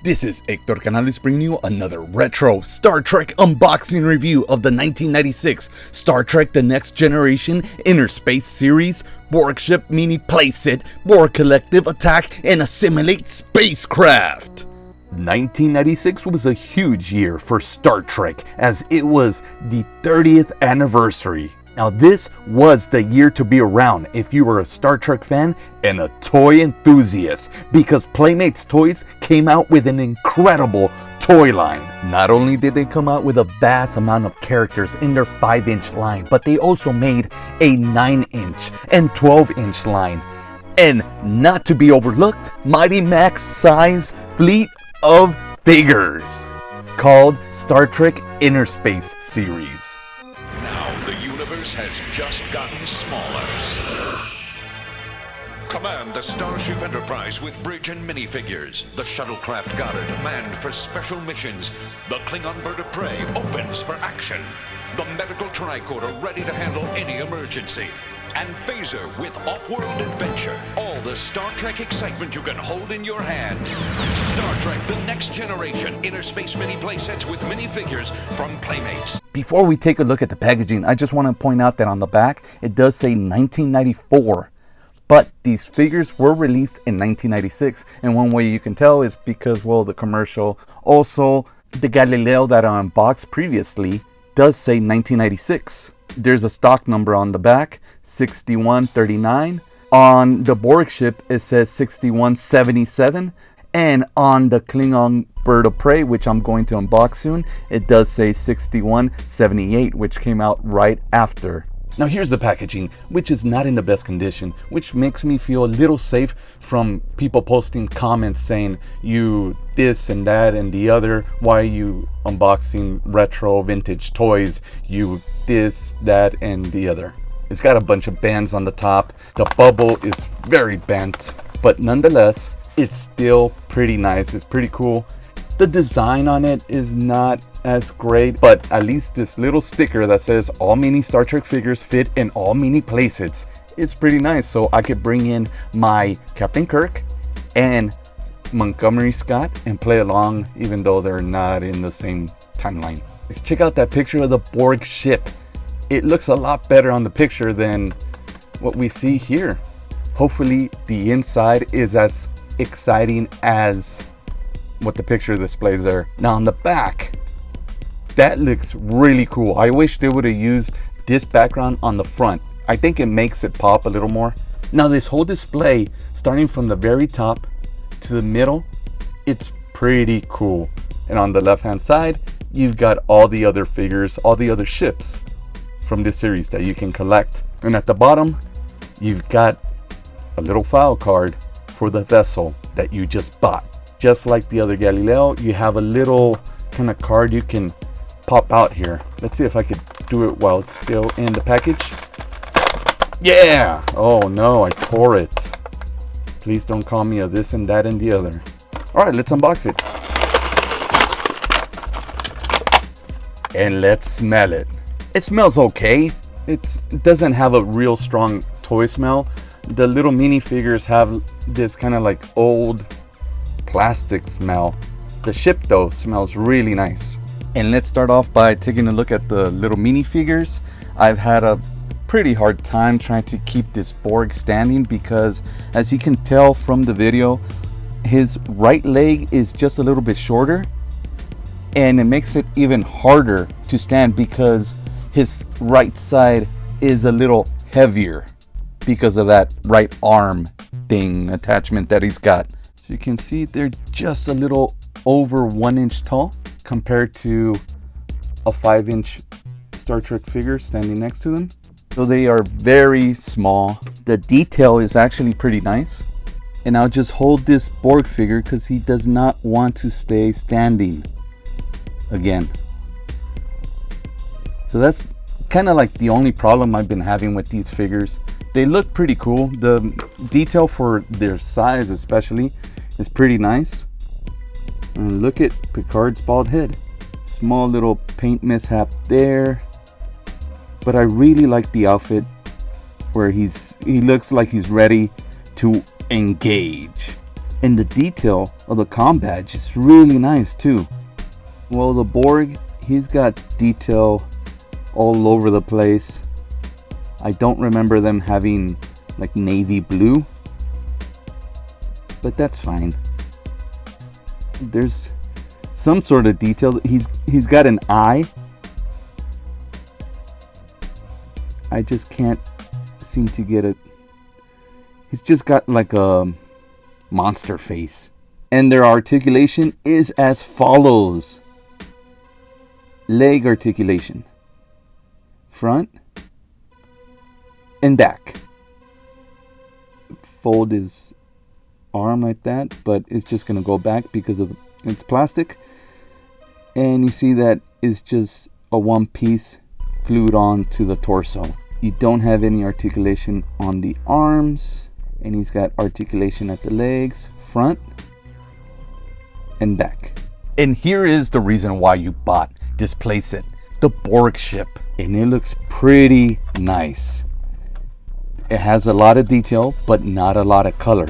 This is Hector Canales bringing you another retro Star Trek unboxing review of the 1996 Star Trek The Next Generation Innerspace series, Borg Ship mini playset, Borg Collective Attack, and Assimilate spacecraft. 1996 was a huge year for Star Trek as it was the 30th anniversary. Now this was the year to be around if you were a Star Trek fan and a toy enthusiast, because Playmates Toys came out with an incredible toy line. Not only did they come out with a vast amount of characters in their 5-inch line, but they also made a 9-inch and 12-inch line. And not to be overlooked, Mighty Max size fleet of figures called Star Trek Innerspace series. Now the universe has just gotten smaller. Command the Starship Enterprise with bridge and minifigures. The shuttlecraft Goddard manned for special missions. The Klingon bird of prey opens for action. The medical tricorder ready to handle any emergency. And Phaser with off-world adventure. All the Star Trek excitement you can hold in your hand. Star Trek The Next Generation Innerspace mini playsets with minifigures from Playmates. Before we take a look at the packaging, I just want to point out that on the back, it does say 1994. But these figures were released in 1996. And one way you can tell is because, well, the commercial. Also, the Galileo that I unboxed previously does say 1996. There's a stock number on the back, 6139. On the Borg Ship, it says 6177. And on the Klingon bird of prey, which I'm going to unbox soon, it does say 6178, which came out right after. Now here's the packaging, which is not in the best condition, which makes me feel a little safe from people posting comments saying you this and that and the other. Why are you unboxing retro vintage toys? You this, that, and the other. It's got a bunch of bands on the top. The bubble is very bent, but nonetheless, it's still pretty nice. It's pretty cool. The design on it is not as great, but at least this little sticker that says all mini Star Trek figures fit in all mini playsets, it's pretty nice. So I could bring in my Captain Kirk and Montgomery Scott and play along, even though they're not in the same timeline. Let's check out that picture of the Borg ship. It looks a lot better on the picture than what we see here. Hopefully the inside is as exciting as what the picture displays there. Now on the back, that looks really cool. I wish they would have used this background on the front. I think it makes it pop a little more. Now this whole display, starting from the very top to the middle, it's pretty cool. And on the left hand side, you've got all the other figures, all the other ships from this series that you can collect. And at the bottom, you've got a little file card for the vessel that you just bought. Just like the other Galileo, you have a little kind of card you can pop out here. Let's see if I could do it while it's still in the package. Yeah! Oh no, I tore it. Please don't call me a this and that and the other. Alright, let's unbox it. And let's smell it. It smells okay. It doesn't have a real strong toy smell. The little minifigures have this kind of like old plastic smell. The ship though smells really nice. And let's start off by taking a look at the little minifigures. I've had a pretty hard time trying to keep this Borg standing because, as you can tell from the video, his right leg is just a little bit shorter, and it makes it even harder to stand because his right side is a little heavier because of that right arm thing attachment that he's got. So you can see they're just a little over 1 inch tall compared to a 5-inch Star Trek figure standing next to them. So they are very small. The detail is actually pretty nice. And I'll just hold this Borg figure because he does not want to stay standing again. So that's kind of like the only problem I've been having with these figures. They look pretty cool. The detail for their size especially is pretty nice. And look at Picard's bald head. Small little paint mishap there. But I really like the outfit where he looks like he's ready to engage. And the detail of the comm badge is really nice too. Well, the Borg, he's got detail all over the place. I don't remember them having like navy blue, but that's fine. There's some sort of detail. He's got an eye. I just can't seem to get it. He's just got like a monster face. And their articulation is as follows. Leg articulation. Front and back. Fold his arm like that, but it's just going to go back because of it's plastic. And you see that it's just a one piece glued on to the torso. You don't have any articulation on the arms, and he's got articulation at the legs, front and back. And here is the reason why you bought this playset, the Borg Ship. And it looks pretty nice. It has a lot of detail, but not a lot of color.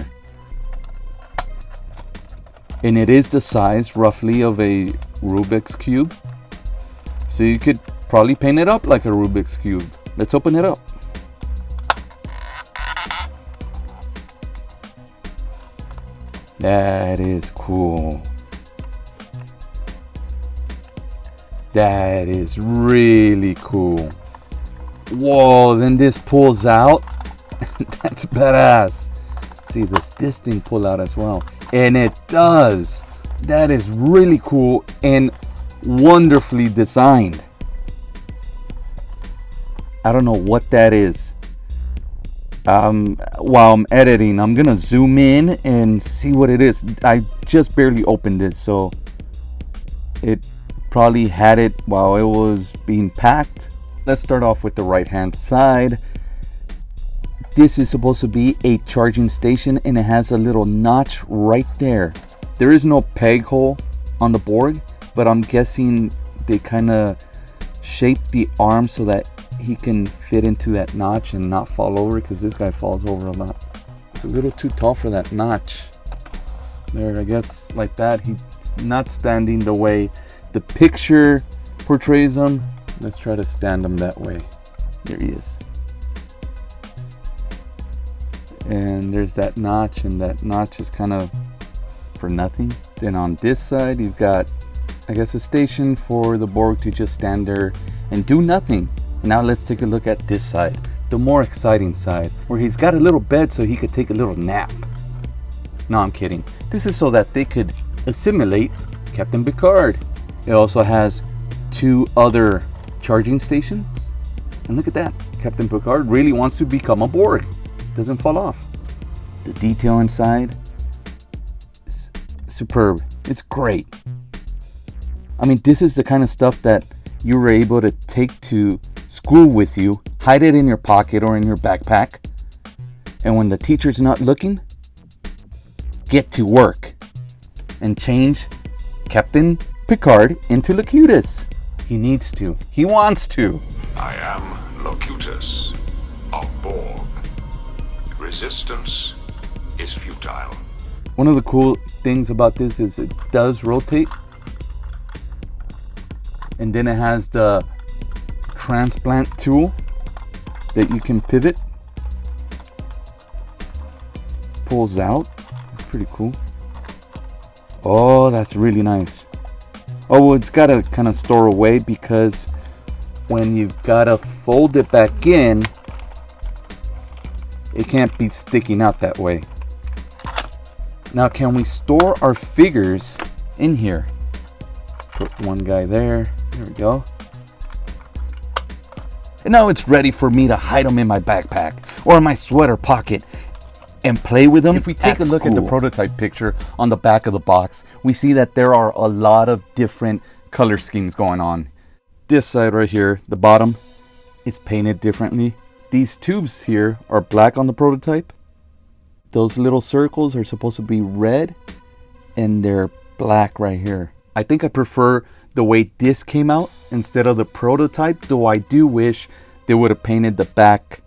And it is the size roughly of a Rubik's Cube. So you could probably paint it up like a Rubik's Cube. Let's open it up. That is cool. That is really cool. Whoa, then this pulls out. That's badass. See, this thing pull out as well. And it does. That is really cool and wonderfully designed. I don't know what that is. While I'm editing, I'm gonna zoom in and see what it is. I just barely opened this, so it probably had it while it was being packed. Let's start off with the right hand side. This is supposed to be a charging station, and it has a little notch right there. There is no peg hole on the Borg, but I'm guessing they kind of shaped the arm so that he can fit into that notch and not fall over, because this guy falls over a lot. It's a little too tall for that notch. There, I guess like that. He's not standing the way the picture portrays him. Let's try to stand him that way. There he is. And there's that notch, and that notch is kind of for nothing. Then on this side, you've got, I guess, a station for the Borg to just stand there and do nothing. Now let's take a look at this side, the more exciting side, where he's got a little bed so he could take a little nap. No, I'm kidding. This is so that they could assimilate Captain Picard. It also has 2 other charging stations. And look at that. Captain Picard really wants to become a Borg. Doesn't fall off. The detail inside is superb. It's great. I mean, this is the kind of stuff that you were able to take to school with you, hide it in your pocket or in your backpack, and when the teacher's not looking, get to work and change Captain Picard into Locutus. He needs to. He wants to. I am Locutus of Borg. Resistance is futile. One of the cool things about this is it does rotate. And then it has the transplant tool that you can pivot. Pulls out. That's pretty cool. Oh, that's really nice. Oh, well, it's got to kind of store away, because when you've got to fold it back in, it can't be sticking out that way. Now, can we store our figures in here? Put one guy there. There we go. And now it's ready for me to hide them in my backpack or in my sweater pocket and play with them. If we take a look at the prototype picture on the back of the box, we see that there are a lot of different color schemes going on. This side right here, the bottom, it's painted differently. These tubes here are black on the prototype. Those little circles are supposed to be red, and they're black right here. I think I prefer the way this came out instead of the prototype, though I do wish they would have painted the back.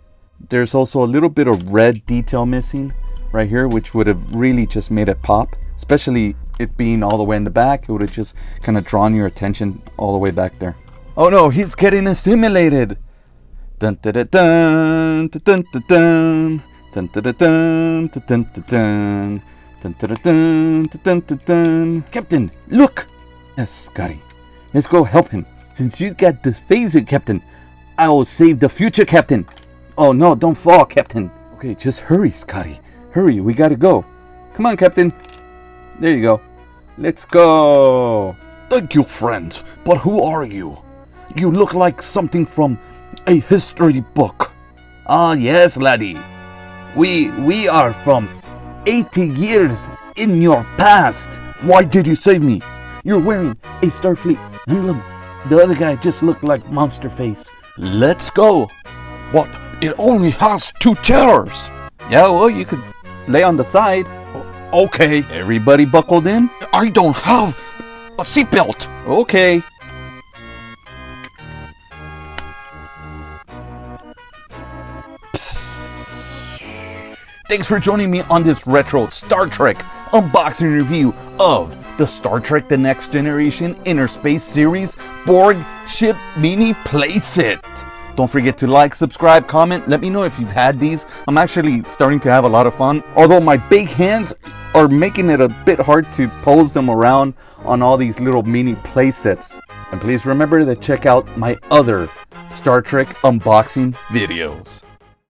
There's also a little bit of red detail missing right here, which would have really just made it pop, especially it being all the way in the back. It would have just kind of drawn your attention all the way back there. Oh no, he's getting assimilated. Dun dun dun dun dun dun dun dun dun dun dun dun dun dun dun. Captain, look! Yes, Scotty. Let's go help him. Since you got the phaser, Captain, I will save the future, Captain. Oh no, don't fall, Captain. Okay, just hurry, Scotty. Hurry, we gotta go. Come on, Captain. There you go. Let's go. Thank you, friend. But who are you? You look like something from a history book. Ah, yes, laddie. We are from 80 years in your past. Why did you save me? You're wearing a Starfleet emblem. The other guy just looked like Monster Face. Let's go. But it only has 2 chairs. Yeah, well, you could lay on the side. Okay. Everybody buckled in? I don't have a seatbelt. Okay. Thanks for joining me on this retro Star Trek unboxing review of the Star Trek The Next Generation Innerspace series Borg Ship Mini Playset. Don't forget to like, subscribe, comment. Let me know if you've had these. I'm actually starting to have a lot of fun. Although my big hands are making it a bit hard to pose them around on all these little mini playsets. And please remember to check out my other Star Trek unboxing videos.